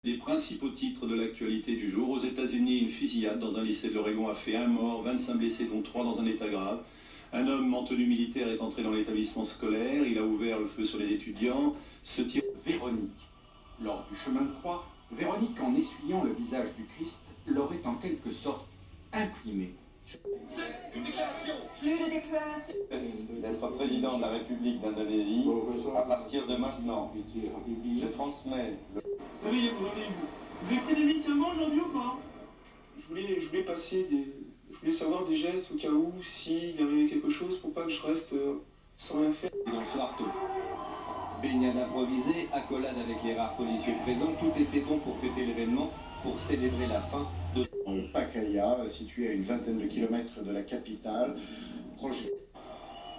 Les principaux titres de l'actualité du jour. Aux États-Unis, une fusillade dans un lycée de l'Oregon a fait 1 mort, 25 blessés, dont 3 dans un état grave. Un homme en tenue militaire est entré dans l'établissement scolaire. Il a ouvert le feu sur les étudiants. Ce tir... Véronique. Lors du chemin de croix, Véronique, en essuyant le visage du Christ, l'aurait en quelque sorte imprimé. C'est une déclaration. Plus de déclaration. D'être président de la République d'Indonésie à partir de maintenant. Je transmets le... Vous avez pris des médicaments aujourd'hui ou pas? Je voulais passer des... Je voulais savoir des gestes au cas où, s'il y avait quelque chose, pour pas que je reste sans rien faire. Dans ce marteau. Baignade improvisée, accolade avec les rares policiers présents, tout était bon pour fêter l'événement, pour célébrer la fin de... Pattaya, situé à une vingtaine de kilomètres de la capitale, projet.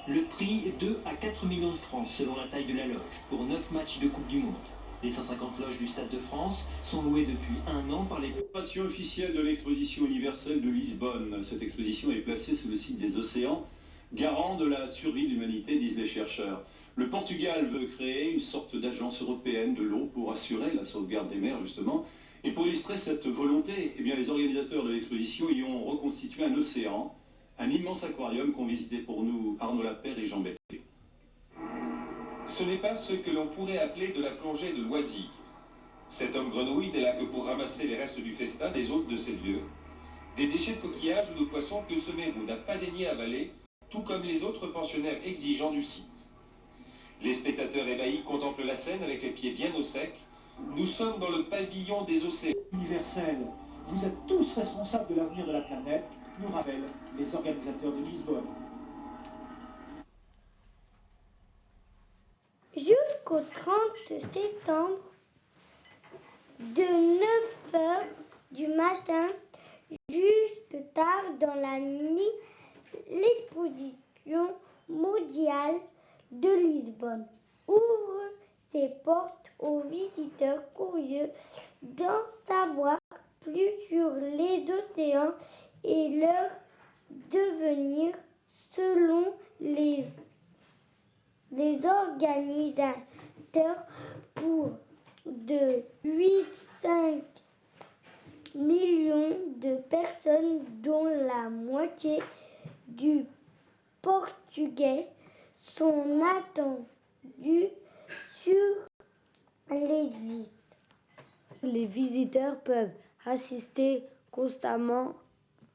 Le prix 2 à 4 millions de francs selon la taille de la loge, pour 9 matchs de Coupe du Monde. Les 150 loges du Stade de France sont louées depuis 1 an par les... Présentation officielle de l'exposition universelle de Lisbonne. Cette exposition est placée sous le site des océans, garant de la survie de l'humanité, disent les chercheurs. Le Portugal veut créer une sorte d'agence européenne de l'eau pour assurer la sauvegarde des mers, justement. Et pour illustrer cette volonté, eh bien, les organisateurs de l'exposition y ont reconstitué un océan, un immense aquarium qu'ont visité pour nous Arnaud Lapère et Jean Becquet. Ce n'est pas ce que l'on pourrait appeler de la plongée de loisir. Cet homme grenouille n'est là que pour ramasser les restes du festin des hôtes de ces lieux, des déchets de coquillages ou de poissons que ce mérou n'a pas daigné avaler, tout comme les autres pensionnaires exigeants du site. Les spectateurs ébahis contemplent la scène avec les pieds bien au sec. Nous sommes dans le pavillon des océans. Universel, vous êtes tous responsables de l'avenir de la planète, nous rappellent les organisateurs de Lisbonne. Jusqu'au 30 septembre, de 9h du matin jusqu'à tard dans la nuit, l'exposition mondiale de Lisbonne ouvre ses portes aux visiteurs curieux d'en savoir plus sur les océans et leur devenir selon les organisateurs pour de 8,5 millions de personnes dont la moitié du portugais sont attendues sur les îles. Les visiteurs peuvent assister constamment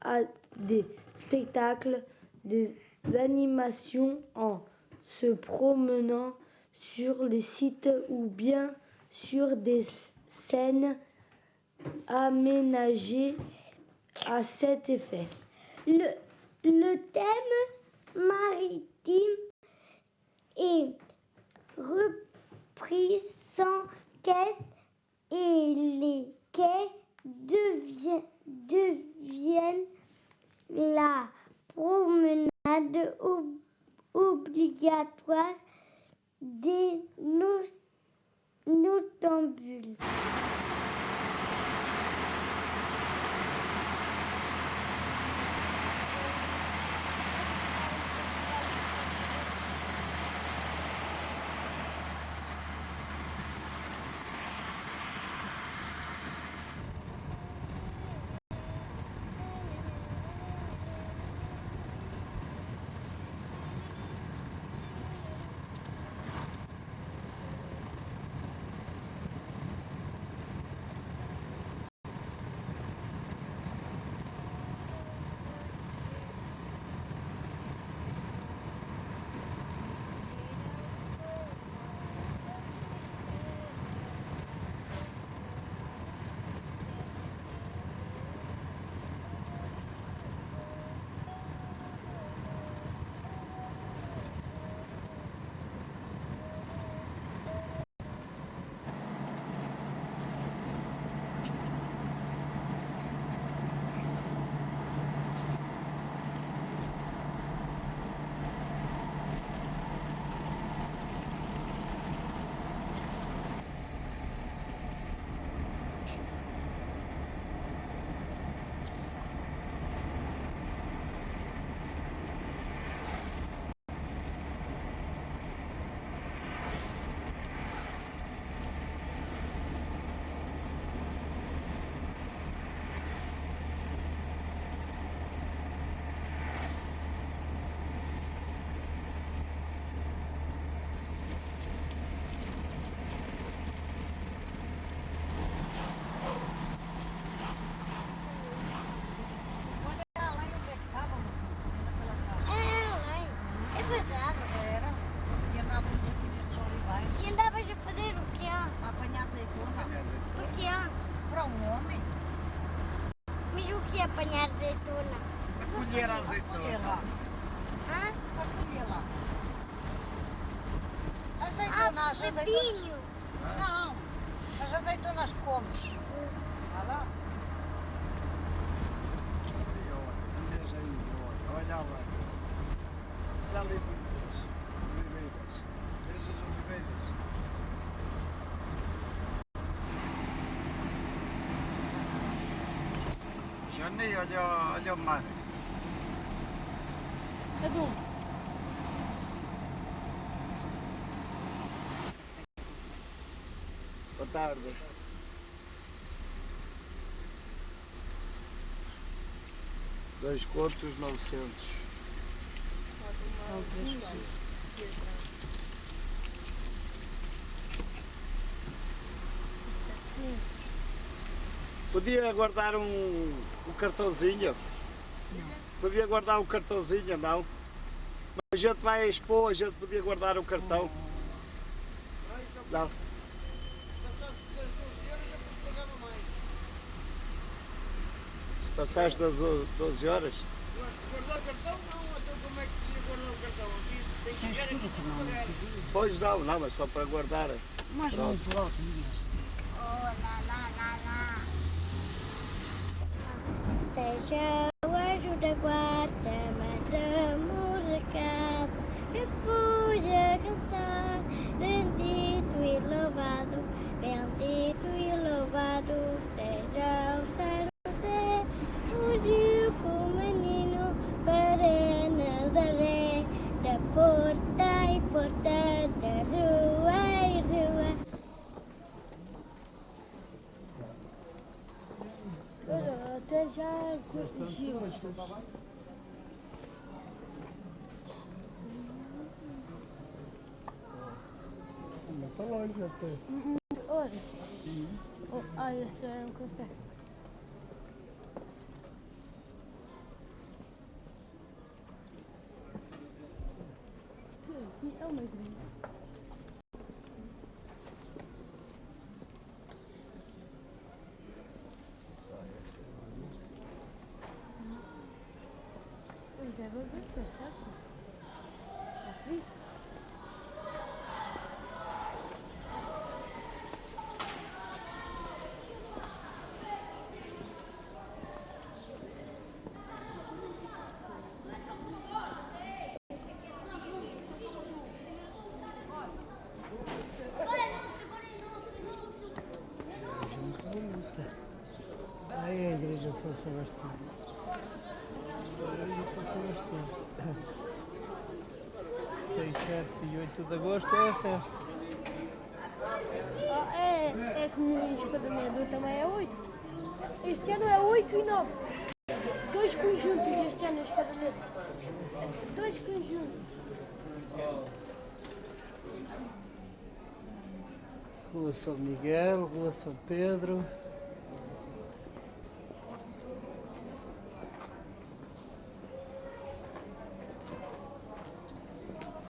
à des spectacles, des animations en se promenant sur les sites ou bien sur des scènes aménagées à cet effet. Le thème maritime est repris sans quête et les quais deviennent la promenade obligatoire des noctambules. era um homem. Mas o que é apanhar azeitona? A colher a azeitona. Hã? A colher lá. Azeitonas, pepinho. Não, as azeitonas comes. Olha lá. Olha lá. Olha ali muitas oliveiras. Veja as oliveiras. Jani, olha o mar. Adum. Boa tarde. Dois contos, 900. Podia guardar um cartãozinho? Não. Podia guardar um cartãozinho, não? A gente vai expor, a gente podia guardar um cartão. Não. Se passares das 12 horas? Guardar o cartão não, então como é que podia guardar o cartão? Aqui tem que chegar aqui para pagar. Pois não, mas só para guardar. Mas muito alto mesmo. Seja o anjo da guarda, manda-me um recado, eu pude cantar. Bendito e louvado seja o São José, fugiu com o menino para Nazaré, da porta em porta, da rua em rua. Até já corrigiu. Está longe até. Olha. Ah, este é um café. É uma igreja. Deve haver certo? Aqui? Aí a igreja de São Sebastião. A igreja de São Sebastião. 6, 7 e 8 de agosto é a festa. É que no espadamento também é 8. Este ano é 8 e 9. Dois conjuntos este ano no espadamento. Dois conjuntos. Rua São Miguel, Rua São Pedro.